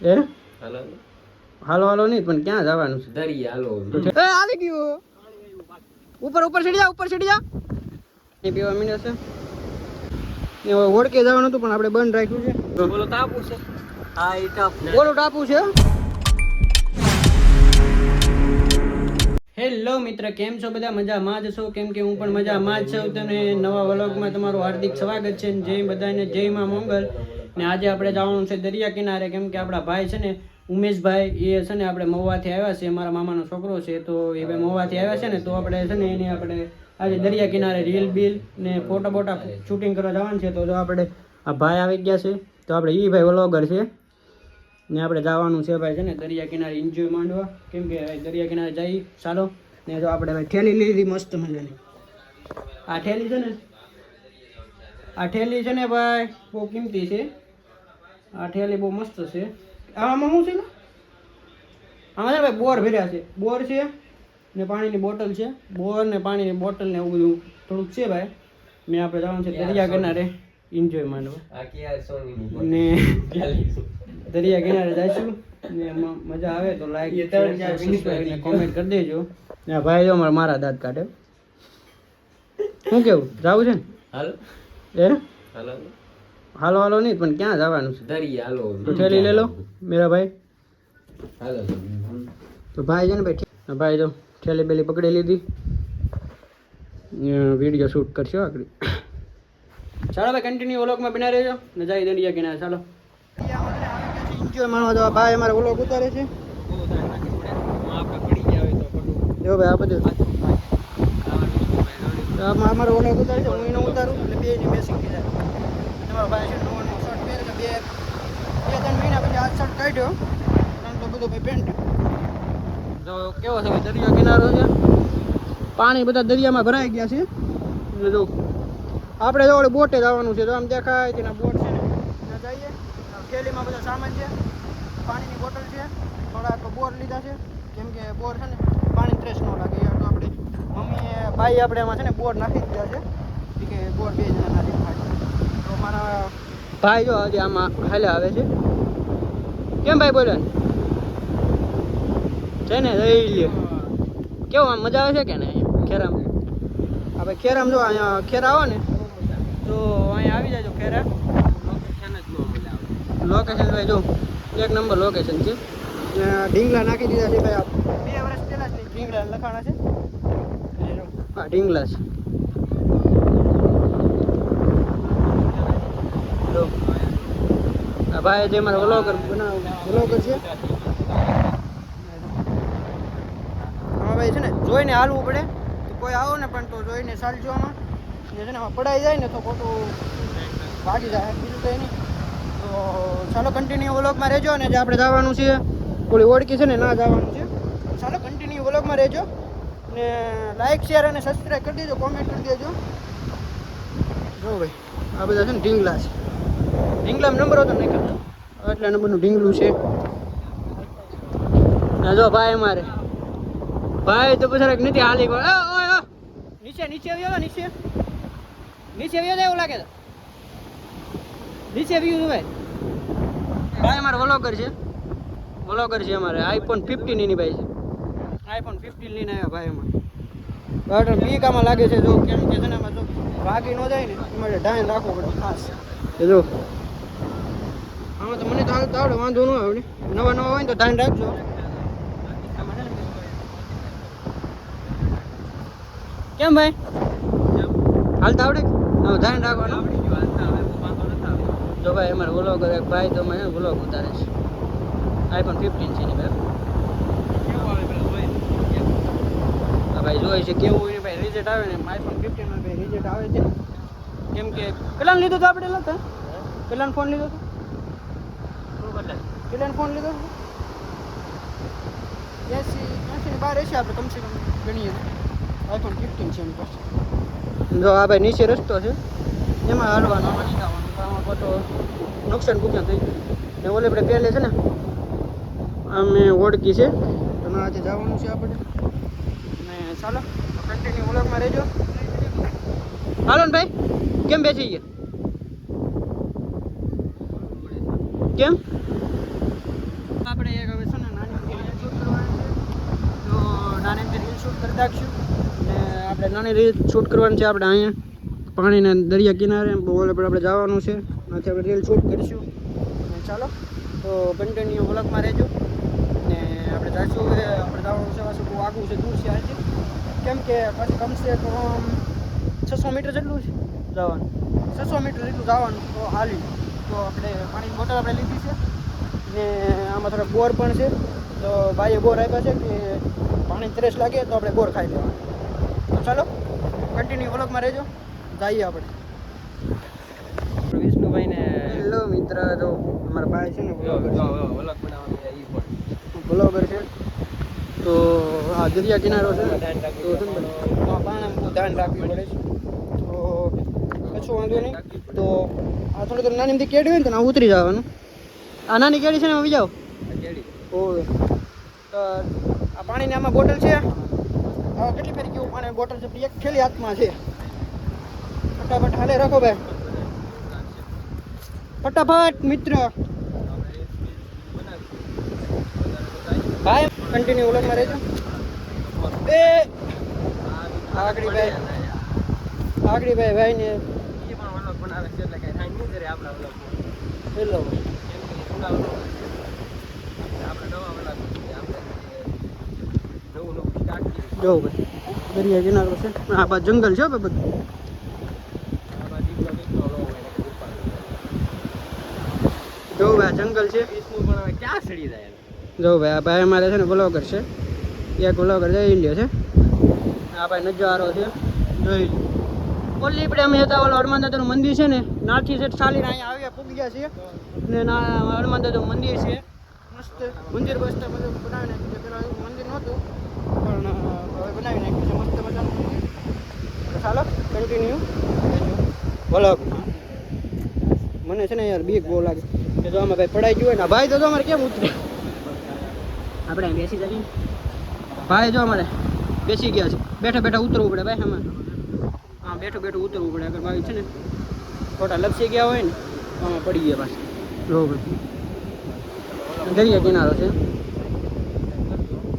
એ હાલો હાલો નહીં પણ ક્યાં જવાનું છે? દરિયા હાલો. એ આવી ગયું. ઉપર ઉપર ચડી જા, ઉપર ચડી જા. એ પીવા મીને છે. એ ઓળકે જવાનું હતું પણ આપણે બંધ રાખ્યું છે. બોલો ટાપુ છે. હા એ ટાપુ. બોલો ટાપુ છે. હેલો મિત્ર, કેમ છો બધા? મજામાં જ છો? કેમ કે હું પણ મજામાં જ છું. તમને નવા વ્લોગમાં તમારું હાર્દિક સ્વાગત છે. જય બધાને, જય માં મંગલ. ને આજે આપણે જવાનું છે દરિયા કિનારે, કેમ કે આપણા ભાઈ છે ને ઉમેશભાઈ, એ છે ને આપણે મહુવાથી આવ્યા છે. મારા મામાનો છોકરો છે, તો એ ભાઈ મહુવાથી આવ્યા છે ને, તો આપણે છે ને એને આપણે આજે દરિયા કિનારે રીલ બીલ ને ફોટા બોટા શૂટિંગ કરવા જવાનું છે. તો જો આપણે આ ભાઈ આવી ગયા છે, તો આપણે એ ભાઈ વ્લોગર છે ને આપણે જવાનું છે ભાઈ છે ને દરિયા કિનારે એન્જોય માંડવા. કેમ કે દરિયા કિનારે જઈ ચાલો. ને જો આપણે ભાઈ ઠેલી લીધી મસ્ત મજાની. આ ઠેલી છે ને, આ ઠેલી છે ને ભાઈ બહુ કિંમતી છે. આ ઠેલી બહુ મસ્ત છે. આમાં શું છે ને, આમાં છે ભાઈ બોર ભર્યા છે. બોર છે ને પાણીની બોટલ છે. બોર ને પાણીની બોટલ ને એવું બધું થોડુંક છે ભાઈ. ને આપણે જવાનું છે દરિયા કિનારે એન્જોય માંડવા. ને દરિયા કિનારે જઈશું ને મજા આવે તો લાઈક સબસ્ક્રાઇબ ને કોમેન્ટ કરી દેજો. ને ભાઈ જો મારા દાંત કાઢે. શું કેવું, જાવું છે ને? હાલો. એ હાલો હાલો હાલો નહીં પણ ક્યાં જવાનું છે? દરિયા હાલો. તો ઠેલી લઈ લો મેરા ભાઈ. હાલો. તો ભાઈ છે ને ભાઈ, ભાઈ જો ઠેલી બેલી પકડી લીધી. વિડીયો શૂટ કરશો આગળ. ચાલો ભાઈ કન્ટિન્યુ વ્લોગમાં બના રહેજો ને જઈ દરિયા કિનારે. ચાલો એન્જોય માણવા જવા. ભાઈ અમારે વ્લોગ ઉતારે છે. જો ભાઈ આ બધું અમારો વ્લોગ ઉતારે છે. હું એનો ઉતારું એટલે બે ની મેસિંગ થઈ જાય. તમારો ભાઈ છે નવો શર્ટ પહેરે છે. બે ત્રણ મહિના પછી આ શર્ટ કાઢ્યો તો બધું ભાઈ પેન્ટ. જો કેવો છે દરિયા કિનારો છે. પાણી બધા દરિયામાં ભરાઈ ગયા છે. જો આપણે જો ઓલી બોટે જવાનું છે. તો આમ દેખાય તેના બોટ છે ને, ત્યાં જઈએ. થેલીમાં બધા સામાન છે. પાણીની બોટલ છે. થોડાક બોર લીધા છે. કેમ કે બોર છે ને પાણી ત્રેસ ન લાગે. યાર તો આપણે મમ્મીએ ભાઈ આપણે એમાં છે ને બોર નાખી દીધા છે કે બોર બે જણા નાખી ખાય. તો મારા ભાઈ જો હજી આમાં હાલે આવે છે. કેમ ભાઈ બોલે છે ને રહી લે. કેવું આમ મજા આવે છે કે ને ખેરામ? આપણે ખેરામ જો અહીંયા ખેરા આવો ને તો અહીંયા આવી જાયજો ખેરા. લોકેશન ભાઈ જો એક નંબર લોકેશન છે. ઢીંગલા નાખી દીધા છે ભાઈ. 2 વર્ષ પહેલા જ ઢીંગલા લખાણા છે. હા ઢીંગલા છે. આ ભાઈ જે મારા વ્લોગર વ્લોગર છે. હા ભાઈ છે ને જોઈને હાલવું પડે. કોઈ આવો ને પણ તો જોઈને ચાલજો. આમાં ને છે ને આમાં પડાઈ જાય ને તો ખોટું ભાગી જાય, બીજું કંઈ નહીં. તો ચાલો કન્ટિન્યુ વ્લોગમાં રહેજો. અને જે આપણે જવાનું છે ઓલી ઓળખી છે ને ના જવાનું છે. ચાલો કન્ટિન્યુ વ્લોગમાં રહેજો ને લાઈક શેર અને સબસ્ક્રાઈબ કરી દેજો, કોમેન્ટ કરી દેજો. જો ભાઈ આ બધા છે ને ઢીંગલા છે. ઢીંગલામાં નંબર હતો નહીં કરતો એટલા નંબરનું ઢીંગલું છે. ના જો ભાઈ અમારે ભાઈ તો પછી નથી હાલી. નીચે નીચે આવ્યો, નીચે નીચે આવ્યો એવું લાગે. નીચે વ્યૂ ભાઈ. ભાઈ અમારે વ્લોગર છે. વ્લોગર છે અમારે. iPhone 15 ની ભાઈ છે. iPhone 15 લઈને આવ્યા ભાઈ અમારે. બીકામાં લાગે છે. જો કેમ કે છે ને એમાં જો ભાગી ન જાય ને એ માટે ધ્યાન રાખવું પડે ખાસ. જો આમાં તો મને તો હાલતા આવડે, વાંધો ન આવડે. નવા નવા હોય ને તો ધ્યાન રાખજો. કેમ ભાઈ હાલતા આવડે? ધ્યાન રાખવાનું. જો ભાઈ અમારે વ્લોગર એક ભાઈ તો મને વ્લોગ ઉતારે છે. iPhone 15 છે ને ભાઈ. હા ભાઈ જોઈ છે કેવું હોય ને ભાઈ રિઝલ્ટ આવે ને. iPhone 15 માં ભાઈ રિઝલ્ટ આવે છે. કેમ કે પેલાને લીધો તો આપણે નતો. પેલાનો ફોન લીધો તો પેલાનો ફોન લીધો 80 ની બહાર હશે આપણે કમસે કમ ગણીએ. iPhone 15 છે એની પાસે. જો આ ભાઈ નીચે રસ્તો છે એમાં હાલવાનો. આમાં ખોટો નુકસાન થઈ ગયું ને. ઓલે આપણે પહેલે છે ને અમે ઓળખી છે તો ના આજે જવાનું છે આપણે. ને ચાલો કન્ટિન્યુ વ્લોગમાં રહેજો. હાલો ને ભાઈ કેમ બેસી ગયા? કેમ નાની રીત શૂટ કરવાની છે આપણે અહીંયા પાણીના દરિયા કિનારે બોલ પર આપણે જવાનું છે ત્યાંથી આપણે રીલ શૂટ કરીશું અને ચાલો તો કન્ટિન્યુ વ્લોગમાં રહેજો ને આપણે જઈશું આપણે જવાનું છે પાછું બહુ આગું છે દૂર છે આજે કેમ કે પાછું કમસે કમ 600 મીટર જેટલું છે જવાનું 600 મીટર જેટલું જવાનું તો હાલી તો આપણે પાણીની બોટલ આપણે લીધી છે ને આમાં થોડા બોર પણ છે તો ભાઈએ બોર આપ્યા છે કે પાણી ત્રેસ લાગે તો આપણે બોર ખાઈ લેવાનું તો ચાલો કન્ટિન્યુ વ્લોગમાં રહેજો જઈએ આપણે વિષ્ણુભાઈને હેલો મિત્ર તો અમારા ભાઈ છે ને વ્લોગ બનાવવાનું છે ઈ પણ બ્લોગર છે તો આ દરિયા કિનારો છે ધ્યાન તો છે ને પાણી બહુ ધ્યાન રાખવું પડે છે તો કશું વાંધો નહીં તો આ થોડી નાની એમથી કેડી હોય ને તો ના ઉતરી જવાનું આ નાની કેડી છે ને આવી જાઓ ઓય તો આ પાણીની આમાં બોટલ છે કેટલી ફેરી કેવું પાણી બોટલ છે એક થેલી હાથમાં છે ફટાફટ હાલે રાખો ભાઈ ફટાફટ મિત્ર ભાઈ કન્ટિન્યુ વ્લોગમાં રહેજો એ આગળી ભાઈ ભાઈને ઈ પણ વ્લોગ બનાવે છે એટલે કઈ થાય નહીં કરે આપણા વ્લોગમાં હેલો આપણે નવા વ્લોગ આપણે નવું સ્ટાર્ટ કર્યું જો ભાઈ દરિયા કિનારો છે આ બાજુ જંગલ છે ભાઈ બધું આમાં દીપલો દીપલો લો હોય ને ઉપર જો ભાઈ આ જંગલ છે વિષ્ણુ પણ હવે ક્યાં સડી જાય જો ભાઈ આ ભાઈ અમારે છે ને બ્લોગર છે એક બ્લોગર જઈ લ્યો છે આ ભાઈ નજારો છે જોઈ લો ઓલી આપણે અમે હતા ઓલા હનુમાન દાદાનું મંદિર છે ને નાથી સેટ ચાલીને અહીંયા આવ્યા પૂગી ગયા છીએ ને ના હનુમાન દાદાનું મંદિર છે મસ્ત મંદિર મસ્ત બધું બનાવી નાખ્યું છે પેલા એવું મંદિર નહોતું પણ હવે બનાવી નાખ્યું છે મસ્ત મજાનું મંદિર તો ચાલો કન્ટિન્યુ બ્લોગ મને છે ને યાર બીક બહુ લાગે કે જો આમાં ભાઈ પડાઈ ગયું હોય ને ભાઈ તો અમારે કેમ ઉતરે આપણે અહીં બેસી જઈએ ભાઈ જો અમારે બેસી ગયા છે બેઠા બેઠા ઉતરવું પડે ભાઈ આમાં હા બેઠું બેઠું ઉતરવું પડે અગર ભાઈ છે ને ખોટા લપસી ગયા હોય ને તો આમાં પડી ગયા પાછા બરોબર દરિયા કિનારો છે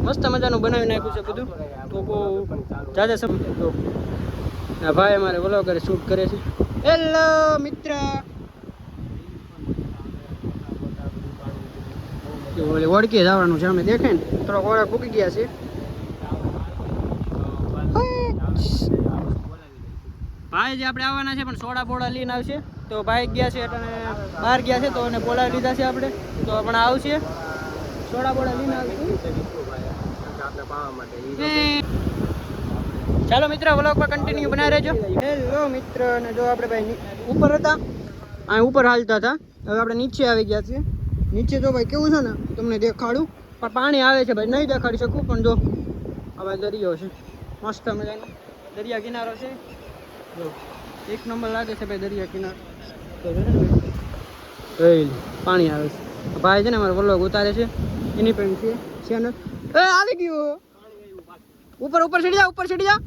મસ્ત મજાનું બનાવી નાખ્યું છે બધું તો બહુ જાજા સમય તો આ ભાઈ અમારે વ્લોગર શૂટ કરે છે હેલો મિત્ર ઓલી ઓળખી જવાનું છે અમે દેખાય ને થોડોક ઓળખ ફૂકી ગયા છે ભાઈ જે આપણે આવવાના છે પણ સોડા બોડા લઈને આવશે તો ભાઈ ગયા છે એટલે બહાર ગયા છે તો એને બોલાવી લીધા છે આપણે તો પણ આવશે સોડા બોડા લઈને આવશે આપણે પાવા માટે ચાલો મિત્ર વ્લોગમાં કન્ટિન્યુ બનાવી રહેજો હેલો મિત્ર અને જો આપણે ભાઈ ઉપર હતા અહીં ઉપર હાલતા હતા હવે આપણે નીચે આવી ગયા છીએ નીચે જો ભાઈ કેવું છે ને તમને દેખાડું પણ પાણી આવે છે ભાઈ નહીં દેખાડી શકું પણ જો હવે દરિયો છે મસ્ત મજાનો દરિયા કિનારો છે જો એક નંબર લાગે છે ભાઈ દરિયા કિનારો તો પાણી આવે છે ભાઈ છે ને અમારો વ્લોગ ઉતારે છે એની પણ છે ચેનલ એ આવી ગયું ઉપર ઉપર ચડી જા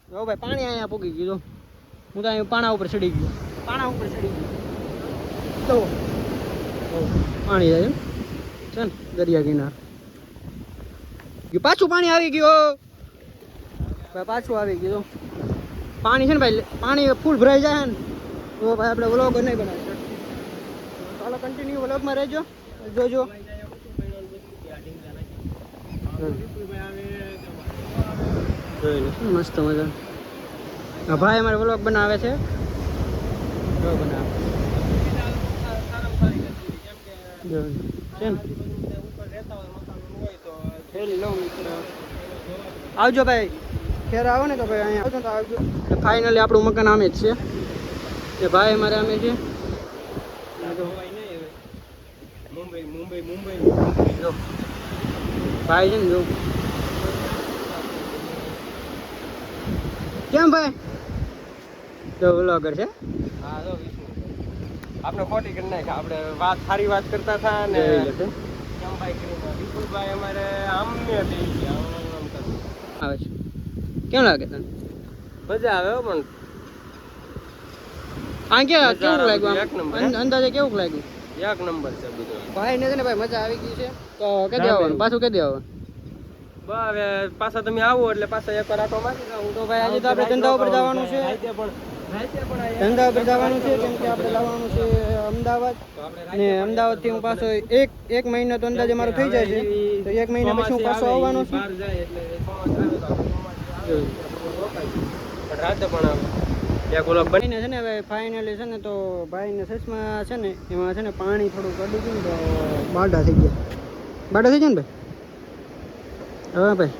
જો ભાઈ પાણી અહીંયા પૂગી ગયું હું તો અહીં પાણા ઉપર ચડી ગયો તો પાણી જાય છે ને દરિયા કિનાર પાછું પાણી આવી ગયું ભાઈ પાછું આવી ગયું પાણી છે ને ભાઈ પાણી ફૂલ ભરાઈ જાય ને તો ભાઈ આપણે વ્લોગ નહીં બનાવી શકીએ ચાલો કન્ટિન્યુ વ્લોગમાં રહેજો જોજો મસ્ત મજા હા ભાઈ અમારે વ્લોગ બનાવે છે આવજો ભાઈ ખેર આવો ને તો ભાઈ અહીંયા આવજો તો આવજો ફાઇનલી આપણું મકાન આમે જ છે કે ભાઈ અમારે આમે છે મુંબઈ જો ભાઈ છે ને જો કેમ ભાઈ જો વ્લોગર છે હા જો વિષ્ણુ આપણે ખોટી કરી નાખી આપણે વાત સારી વાત કરતા હતા ને કેમ ભાઈ કરીને વિપુલભાઈ અમારે આમને થઈ ગયા આવે છે કેમ લાગે તને મજા આવે પણ આ કેવું એક લાગ્યું નંબર, આમ? અંદાજે કેવું લાગ્યું એક નંબર છે બધું ભાઈ ને છે ને ભાઈ મજા આવી ગઈ છે તો કે આવવાનું પાછું કે આવવાનું બસ હવે પાછા તમે આવો એટલે પાછા એકવાર આટો મારી જાવ. તો ભાઈ આજે તો આપણે ધંધા ઉપર જવાનું છે, ધંધા ઉપર જવાનું છે, કેમ કે આપણે લાવવાનું છે અમદાવાદ, ને અમદાવાદ થી હું પાછો એક મહિનો તો અંદાજે મારો થઈ જાય છે, તો 1 મહિના પછી હું પાછો આવવાનો છું. બહાર જાય એટલે પણ રાતે પણ આવે ત્યાં ગુલાબ બની ભાઈને છે ને હવે ફાઇનલી છે ને તો ભાઈને સસમાં છે ને એમાં છે ને પાણી થોડું કડું હતું ને તો બાડા થઈ ગયા ને ભાઈ. હવે ભાઈ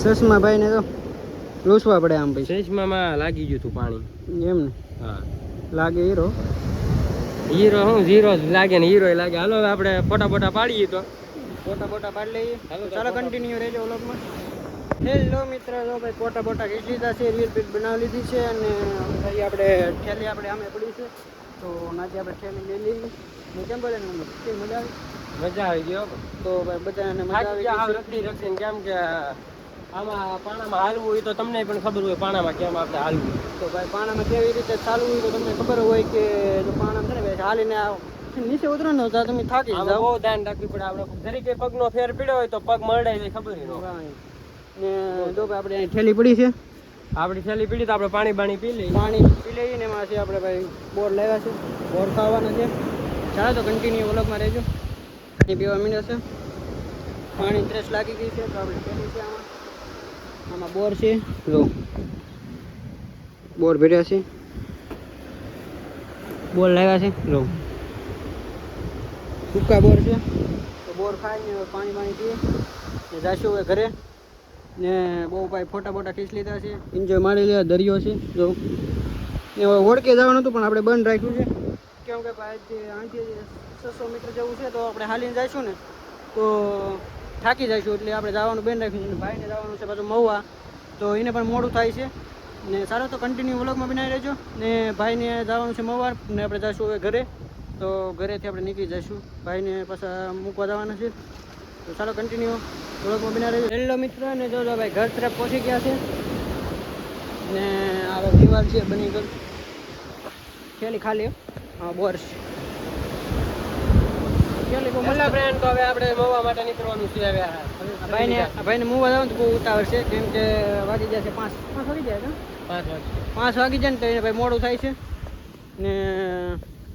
સસમાં ભાઈને તો લૂસવા પડે આમ ભાઈ, ચશ્મામાં લાગી ગયું હતું પાણી. એમ ને હા લાગે હીરો. હીરો હું ઝીરો જ લાગે ને હીરો લાગે. હાલો હવે આપણે ફોટા પાડીએ તો ફોટા પાડી લઈએ. ચાલો કન્ટિન્યુ રહેજો વ્લોગમાં. હેલો મિત્ર, જો ભાઈ ફોટા ખીચી લીધા છે, રીલ પીટ બનાવી લીધી છે, અને ભાઈ આપણે ઠેલી આપણે આમે પડી છે, તો નાથી આપણે ઠેલી લઈ લઈએ. ને કેમ બોલે ને કેમ મજા આવી? મજા આવી ગયો. તો ભાઈ બધાને મજા આવી ગઈ છે. રખડી કેમ કે આમાં પાણામાં હાલવું હોય તો તમને પણ ખબર હોય પાણામાં કેમ આપણે હાલવું. તો ભાઈ પાણામાં કેવી રીતે ચાલવું હોય તો તમને ખબર હોય કે જો પાણામાં છે ને ભાઈ હાલીને નીચે ઉતરો ને તો તમે થાકી આમાં જાઓ. બહુ ધ્યાન રાખવું પડે. આપણે જરીકે પગનો ફેર પડ્યો હોય તો પગ મરડાય જાય ખબર ન હોય. ને જો ભાઈ આપણે અહીં ઠેલી પડી છે, આપણી થેલી પીડી તો આપણે પાણી પી લઈએ. પાણી પી લઈએ ને એમાં છે આપણે ભાઈ બોર લાવ્યા છે, બોર ખાવાના છે. ચાલો તો કન્ટિન્યુ વ્લોગમાં રહેજો. પાણી પીવા માંડ્યો છે, પાણી ત્રેસ લાગી ગઈ છે, તો આપણે ઠેલી છે આમાં બોર છે, જો બોર ભર્યા છે, બોર લાવ્યા છે, જો સૂકા બોર છે. તો બોર ખાઈને પાણી પીએ ને જાશું હવે ઘરે. ને બહુ ભાઈ ફોટા ખીચ લીધા છે, એન્જોય મારી લીધા. દરિયો છે જો ને હોડકે જવાનું હતું પણ આપણે બંધ રાખ્યું છે, કેમ કે ભાઈ અહીંથી 600 મીટર જવું છે, તો આપણે હાલીને જઈશું ને તો થાકી જઈશું, એટલે આપણે જવાનું બંધ રાખ્યું છે. ભાઈને જવાનું છે પાછું મહુવા, તો એને પણ મોડું થાય છે. ને સારો તો કન્ટિન્યુ વ્લોગમાં બનાવી રહેજો. ને ભાઈને જવાનું છે મહુવા, ને આપણે જઈશું હવે ઘરે, તો ઘરેથી આપણે નીકળી જઈશું. ભાઈને પાછા મૂકવા જવાના છે, તો ચાલો કન્ટિન્યુ વ્લોગમાં બનાવી રહેજો. હેલો મિત્ર, ને જો ભાઈ ઘર તરફ પહોંચી ગયા છે, ને આ દિવાલ છે બની ગઈ, થેલી ખાલી બોર હેલો ફ્રેન્ડ, તો હવે આપણે મહુવા માટે નીકળવાનું છે. હવે ભાઈને મૂવા જવાનું તો બહુ ઉતાવળ છે, કેમ કે વાગી જાય છે 5 વાગી જાય છે, 5 વાગી જાય ને તો એને ભાઈ મોડું થાય છે. ને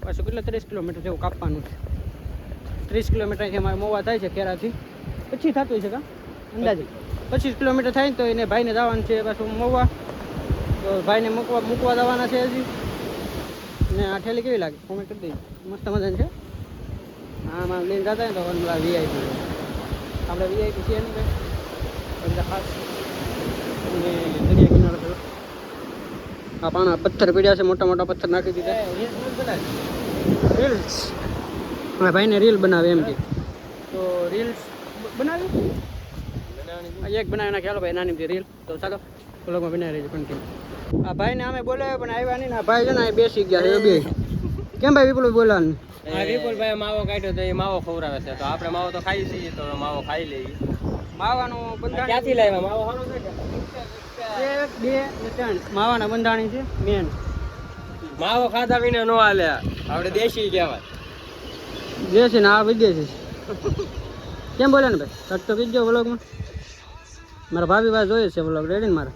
પાછું કેટલા 30 કિલોમીટર જેવું કાપવાનું છે. 30 કિલોમીટરથી અમારે મોવા થાય છે ખેરાથી, પછી થતું છે કા અંદાજે 25 કિલોમીટર થાય ને તો એને ભાઈને જવાનું છે પાછું મહુવા, તો ભાઈને મૂકવા જવાના છે હજી. ને આ ઠેલી કેવી લાગે કોમેન્ટ કરી દઈએ, મસ્ત મજાની છે. આમાં લઈને જતા ને તો વીઆઈપી આપણે વીઆઈપી છીએ ને ભાઈ બધા ખાસ. અને દરિયા કિનારો થયો, આ પાણા પથ્થર પીડ્યા છે, મોટા પથ્થર નાખી દીધા. રીલ્સ હા ભાઈને રીલ બનાવે એમ કે, તો રીલ્સ બનાવી એક બનાવી નાખી. ચાલો ભાઈ નાની રીલ, તો ચાલો વ્લોગમાં બનાવી રહેજો કન્ટિન્યુ. આ ભાઈને અમે બોલાવ્યા પણ આવ્યા નહીં ને. આ ભાઈ છે ને અહીં બેસી ગયા છે બે. કેમ ભાઈ વિપુલ બોલાવાનું? વિપુલભાઈ માવો કાઢ્યો તો એ માવો ખવડાવે છે, તો આપણે માવો તો ખાઈ છીએ, તો માવો ખાઈ લઈએ. માવાનું બંધાણી ક્યાંથી લાવ્યા માવો? સારો છે કે 1 2 ને 3 માવાના બંધાણી છે મેન. માવો ખાધા વિના નો હાલ્યા, આપણે દેશી કહેવાય. જે છે ને આ વિદેશી કેમ બોલે ને ભાઈ? કટ તો કીજો વ્લોગમાં. મારા ભાભી ભાઈ જોઈએ છે વ્લોગ, રેડી ને મારા?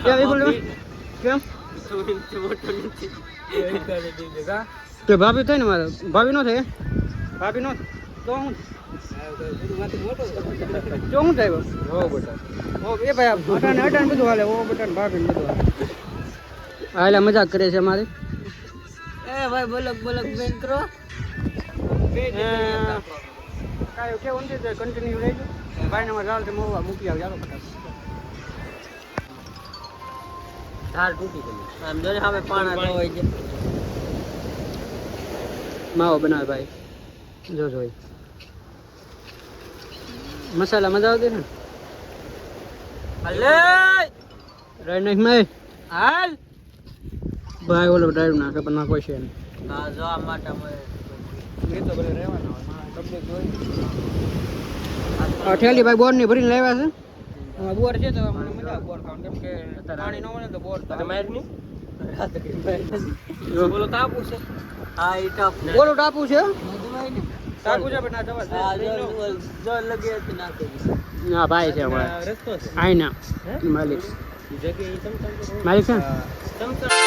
કેમ વિપુલ કેમ તો ભાભી થાય ને મારે? ભાભી નો થાય, ભાભી નો તો હું તો હું થાય એ ભાઈ અટાણ બધું હાલે. ઓ બટન ભાભી બધું હાલે. મજાક કરે છે મારી. એ ભાઈ બોલક બેન કરો કાંઈ કેવું નથી, કન્ટિન્યુ રહેજો. ભાઈને અમારે ચાલશે મહુવા મૂકી આવ. ચાલો ફટાફટ. ધાર તૂટી ગઈ. આમ જો હવે પાણા ન હોય છે. માવો બનાવે ભાઈ, જો જોઈ મસાલા મજા આવતી ને. અલે રાઈ નાખ મેં હાલ ભાઈ ઓલો ડ્રાઈવ નાખે પણ ના કોઈ છે નહીં. હા જો આ માટે એ તો ભલે રહેવાના હોય, તબિયત જોઈ. ઠેલી ભાઈ બોર ની ભરીને લાવ્યા છે. બોર છે તો મને મજા આવે બોર ખાવાનું, કેમ કે પાણી ન મળે તો બોર માર ની બોલો તાપુ છે. હા ઈ ટપ ને બોલું ટાપુ છે. ટાકુ છે પણ આ જવા ના ભાઈ છે અમારે રસ્તો છે આઈ ના માલિક જગ્યાએ માલિક છે ચમચમ